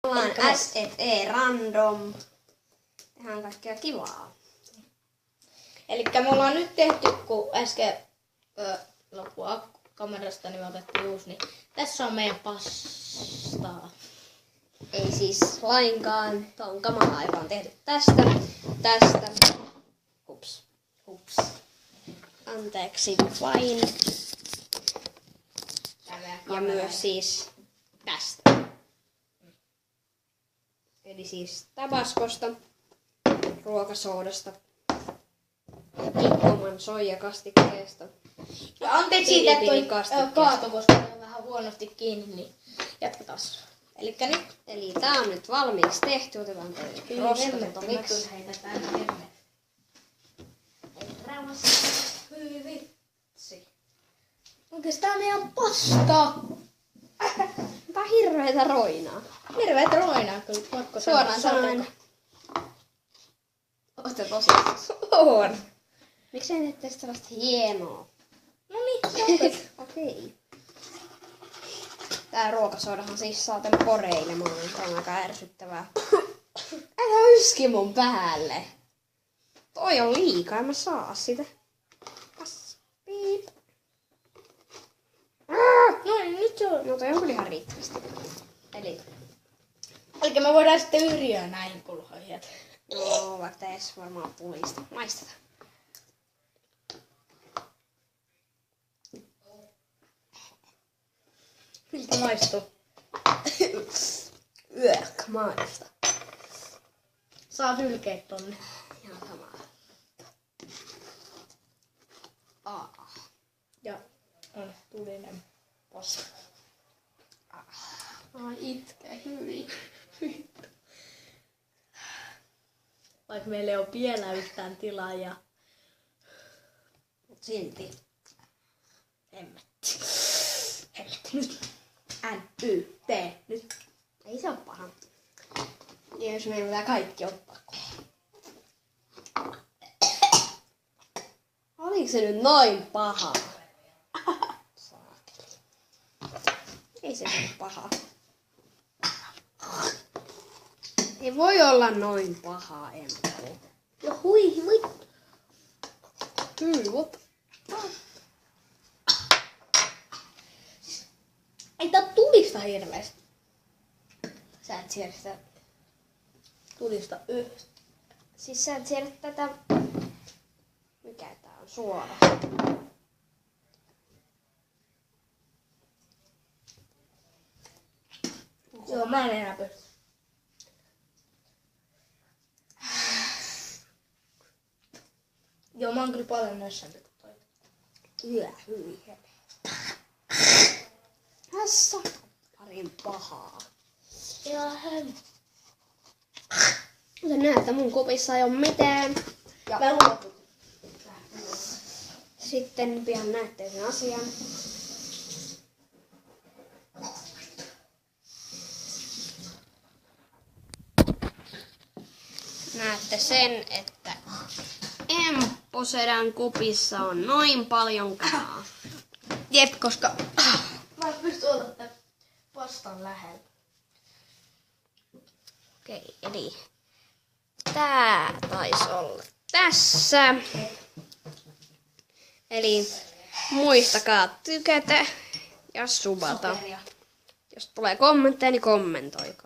Ollaan SFE random. Tehdään kaikkea kivaa. Elikkä me ollaan nyt tehty, kun äsken loppua kamerasta, niin me otettiin uusi, niin tässä on meidän pastaa. Ei siis lainkaan. Tuo on kamalaa, joka on tehty tästä. Hups. Anteeksi vain. Ja myös siis tästä. Eli siis tabaskosta, ruokasoodasta, Kikkoman soijakastikkeesta. Ja anteeksi siitä, että toi kaato, koska se on vähän huonosti kiinni, niin jatketaan. Elikkä nyt. Eli tää on nyt valmiiksi tehty. Otetaan toi roskatomiksi. heitetään hernet. Hyi vitsi. Oikeastaan ihan paskaa. Tää on hirveetä roinaa. Hirveet roinaa, kun pakko Suoraan sanoen. Ootte tosi. On. Miksei ne tee sellaista hienoa? No niin, Okei. Tää ruokasoodahan siis saa tän poreilemaan. Tää on aika ärsyttävää. Älä yski mun päälle. Toi on liikaa, en mä saa sitä. Piip. no niin, nyt se on. No toi on kyllä ihan riittävästi. Eli Elikkä me voidaan sitten yrjää näihin pulhoihin. no vaikka edes varmaan pulista. Maistetaan. Miltä maistuu? Maista. Saa hylkeet tonne. Ihan samaa. Ja on tulinen pasta. Ai itke, hyi. Vaikka meillä ei ole vielä yhtään tilaa ja Mut silti. hemmetti. Nyt. N-Y-T. Nyt. Ei se oo paha. Ja jos meidän pitää kaikki ottaa. Oliko se nyt noin paha? Saakeli. Ei se nyt paha. Ei voi olla noin paha, Empu. No hui. What? Ei tää tulista hirveesti. Sä et siedä sitä. Tulista yhtä. Siis sä et siedä tätä. Mikä tää on? Suora. Joo, mä en enää pysty. Joo, mä oon kyllä paljon nössännyt kuin toi. Hyi. Tässä parin pahaa. Ja hän. Kuten näette, mun kopissa ei ole mitään. Ja velvoitu. Sitten pian näette sen asian. Näette sen, että Emposedän kupissa on noin paljon kalaa. Jep, koska mä en pysty olla tämän pastan lähellä. Okei, eli tää taisi olla tässä. Eli muistakaa tykätä ja subata. Sokeria. Jos tulee kommentteja, niin kommentoikaa.